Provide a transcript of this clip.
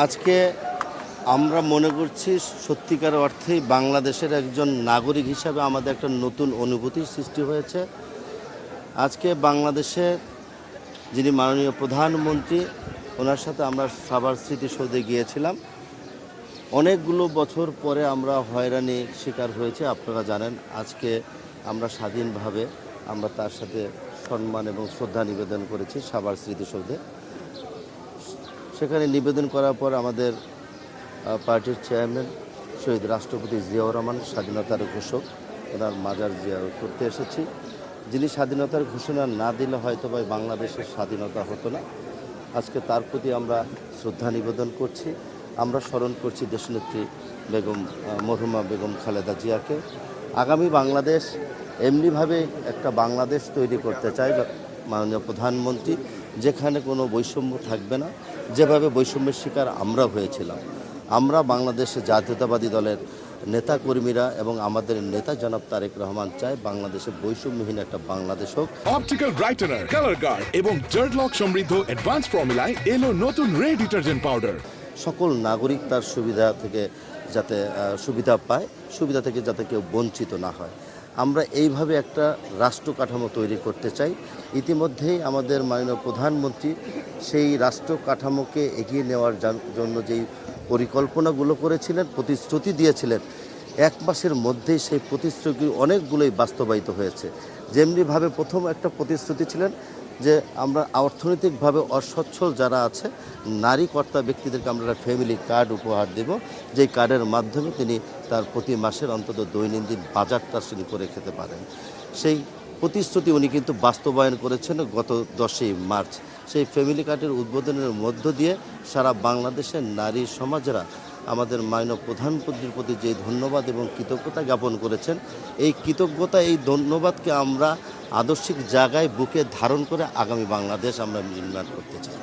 আজকে আমরা মনে করছি সত্যিকার অর্থেই বাংলাদেশের একজন নাগরিক হিসাবে আমাদের একটা নতুন অনুভূতির সৃষ্টি হয়েছে। আজকে বাংলাদেশে যিনি মাননীয় প্রধানমন্ত্রী, ওনার সাথে আমরা সাভার স্মৃতিসৌধে গিয়েছিলাম। অনেকগুলো বছর পরে আমরা হয়রানির শিকার হয়েছে। আপনারা জানেন, আজকে আমরা স্বাধীনভাবে আমরা তার সাথে সম্মান এবং শ্রদ্ধা নিবেদন করেছি সাভার স্মৃতিসৌধে। সেখানে নিবেদন করার পর আমাদের পার্টির চেয়ারম্যান শহীদ রাষ্ট্রপতি জিয়াউর রহমান, স্বাধীনতার ঘোষক, ওনার মাজার জিয়ারত করতে এসেছি। যিনি স্বাধীনতার ঘোষণা না দিলে হয়তো বা বাংলাদেশের স্বাধীনতা হতো না। আজকে তার প্রতি আমরা শ্রদ্ধা নিবেদন করছি। আমরা স্মরণ করছি দেশনেত্রী বেগম মরহুমা বেগম খালেদা জিয়াকে। আগামী বাংলাদেশ এমনিভাবে একটা বাংলাদেশ তৈরি করতে চায় মাননীয় প্রধানমন্ত্রী, যেখানে কোনো বৈষম্য থাকবে না। যেভাবে বৈষম্যের শিকার আমরা হয়েছিলাম, আমরা বাংলাদেশে জাতীয়তাবাদী দলের নেতাকর্মীরা এবং আমাদের নেতা জনাব তারেক রহমান চায় বাংলাদেশে বৈষম্যহীন একটা বাংলাদেশ হোক। অপটিক্যাল ব্রাইটেনার, কালার গার্ড এবং জার্ড লক সমৃদ্ধ অ্যাডভান্স ফর্মুলায় এলো নতুন রে ডিটারজেন্ট পাউডার। সকল নাগরিক তার সুবিধা থেকে যাতে সুবিধা পায়, সুবিধা থেকে যাতে কেউ বঞ্চিত না হয়, আমরা এইভাবে একটা রাষ্ট্র কাঠামো তৈরি করতে চাই। ইতিমধ্যেই আমাদের মাননীয় প্রধানমন্ত্রী সেই রাষ্ট্র কাঠামোকে এগিয়ে নেওয়ার জন্য যেই পরিকল্পনাগুলো করেছিলেন, প্রতিশ্রুতি দিয়েছিলেন, এক মাসের মধ্যেই সেই প্রতিশ্রুতি অনেকগুলোই বাস্তবায়িত হয়েছে। যেমনিভাবে প্রথম একটা প্রতিশ্রুতি ছিলেন যে আমরা অর্থনৈতিকভাবে অসচ্ছল যারা আছে নারী কর্তা ব্যক্তিদেরকে আমরা একটা ফ্যামিলি কার্ড উপহার দেব, যেই কার্ডের মাধ্যমে তিনি তার প্রতি মাসের অন্তত দৈনন্দিন বাজারটা তিনি করে খেতে পারেন। সেই প্রতিশ্রুতি উনি কিন্তু বাস্তবায়ন করেছেন গত 10ই মার্চ। সেই ফ্যামিলি কার্ডের উদ্বোধনের মধ্য দিয়ে সারা বাংলাদেশের নারী সমাজরা আমাদের মাননীয় প্রধানমন্ত্রীর প্রতি যে ধন্যবাদ এবং কৃতজ্ঞতা জ্ঞাপন করেছেন, এই কৃতজ্ঞতা, এই ধন্যবাদকে আমরা আদর্শিক জায়গায় বুকে ধারণ করে আগামী বাংলাদেশ আমরা নির্মাণ করতে চাই।